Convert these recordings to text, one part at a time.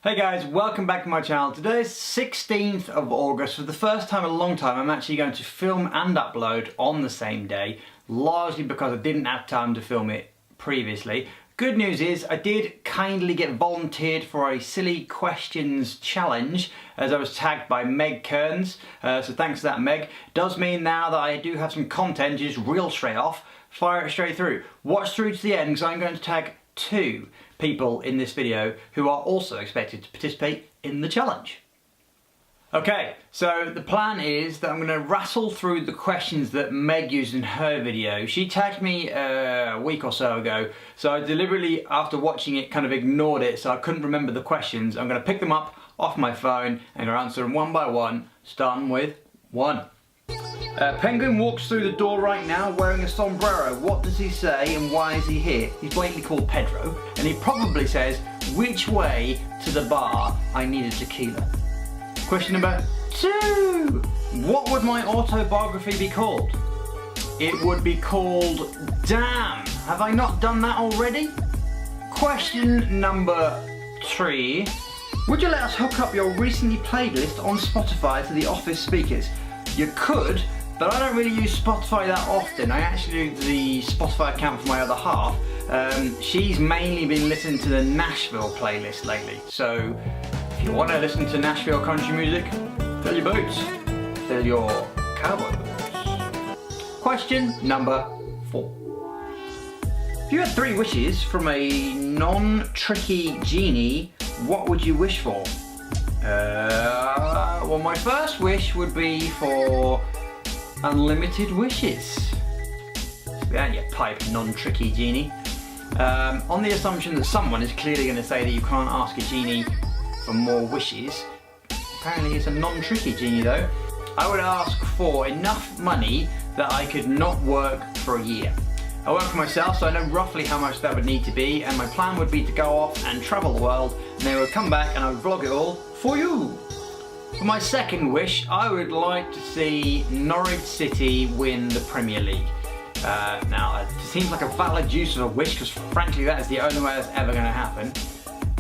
Hey guys, welcome back to my channel. Today is 16th of August. For the first time in a long time, I'm actually going to film and upload on the same day, largely because I didn't have time to film it previously. Good news is I did kindly get volunteered for a silly questions challenge as I was tagged by Meg Kearns, so thanks for that, Meg. Does mean now that I do have some content, just reel straight off, fire it straight through. Watch through to the end because I'm going to tag 2 people in this video who are also expected to participate in the challenge. Okay, so the plan is that I'm going to rattle through the questions that Meg used in her video. She tagged me a week or so ago, so I deliberately, after watching it, kind of ignored it, so I couldn't remember the questions. I'm going to pick them up off my phone and go answer them one by one, starting with 1. Penguin walks through the door right now wearing a sombrero. What does he say and why is he here? He's blatantly called Pedro, and he probably says, which way to the bar? I need a tequila. Question number 2. What would my autobiography be called? It would be called Damn. Have I not done that already? Question number 3. Would you let us hook up your recently played list on Spotify to the office speakers? You could, but I don't really use Spotify that often. I actually do the Spotify account for my other half. She's mainly been listening to the Nashville playlist lately. So if you want to listen to Nashville country music, fill your boots, fill your cowboy boots. Question number 4. If you had 3 wishes from a non-tricky genie, what would you wish for? Well, my first wish would be for unlimited wishes. Yeah, you pipe, non-tricky genie. On the assumption that someone is clearly going to say that you can't ask a genie for more wishes. Apparently it's a non-tricky genie though. I would ask for enough money that I could not work for a year. I work for myself, so I know roughly how much that would need to be, and my plan would be to go off and travel the world, and then I would come back and I would vlog it all for you. For my second wish, I would like to see Norwich City win the Premier League. Now, it seems like a valid use of a wish, because frankly that is the only way that's ever going to happen.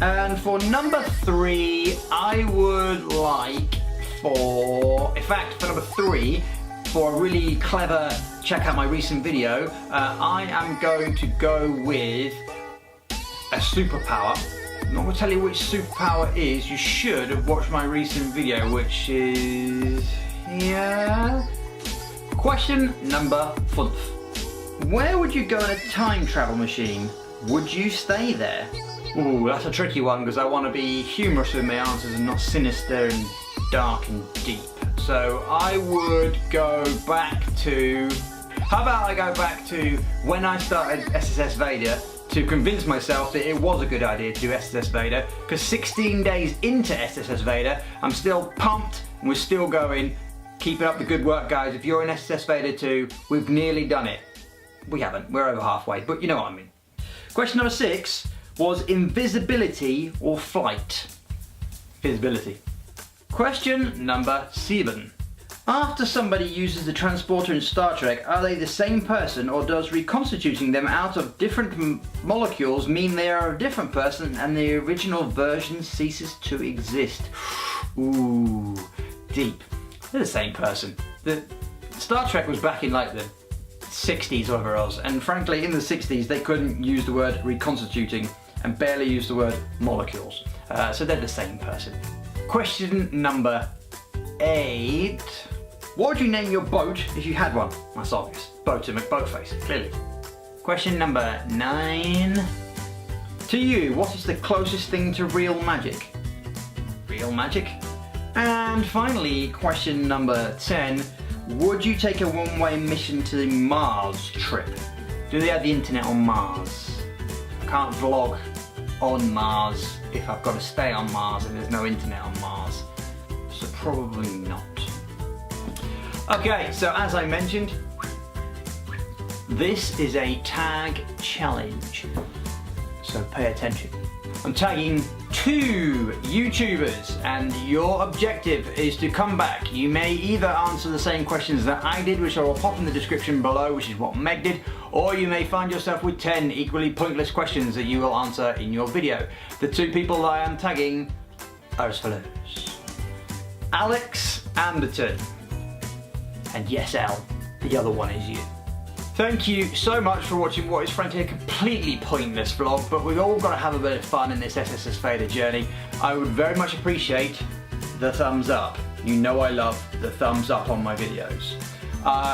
And for number 3, I would like for number 3, for a really clever, check out my recent video, I am going to go with a superpower. I'm not going to tell you which superpower is. You should have watched my recent video, which is here. Question number 5. Where would you go in a time travel machine? Would you stay there? Ooh, that's a tricky one because I want to be humorous with my answers and not sinister and dark and deep. So I would go back to, how about I go back to when I started SSSVEDA to convince myself that it was a good idea to do SSSVEDA, because 16 days into SSSVEDA, I'm still pumped and we're still going. Keep up the good work, guys. If you're in SSSVEDA too, we've nearly done it. We haven't, we're over halfway, but you know what I mean. Question number 6 was invisibility or flight? Visibility. Question number 7. After somebody uses the transporter in Star Trek, are they the same person, or does reconstituting them out of different molecules mean they are a different person and the original version ceases to exist? Ooh, deep. They're the same person. The Star Trek was back in like the 60s or whatever else, and frankly in the 60s they couldn't use the word reconstituting and barely use the word molecules. So they're the same person. Question number 8. What would you name your boat if you had one? That's obvious. Boat and McBoatface, clearly. Question number 9. To you, what is the closest thing to real magic? Real magic? And finally, question number 10. Would you take a one-way mission to the Mars trip? Do they have the internet on Mars? I can't vlog on Mars if I've got to stay on Mars and there's no internet on Mars. So probably not. Okay, so as I mentioned, this is a tag challenge. So pay attention. I'm tagging 2 YouTubers and your objective is to come back. You may either answer the same questions that I did, which I will pop in the description below, which is what Meg did, or you may find yourself with 10 equally pointless questions that you will answer in your video. The 2 people that I am tagging are as follows. Alex Anderton. And yes, Al, the other one is you. Thank you so much for watching what is frankly a completely pointless vlog, but we've all got to have a bit of fun in this SSSVEDA journey. I would very much appreciate the thumbs up. You know I love the thumbs up on my videos.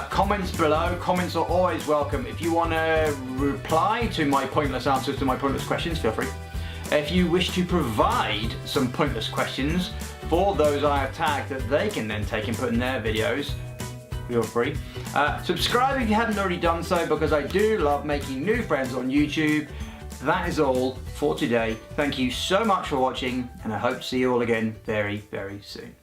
Comments below, comments are always welcome. If you want to reply to my pointless answers to my pointless questions, feel free. If you wish to provide some pointless questions for those I have tagged that they can then take and put in their videos, feel free. Subscribe if you haven't already done so, because I do love making new friends on YouTube. That is all for today. Thank you so much for watching, and I hope to see you all again very, very soon.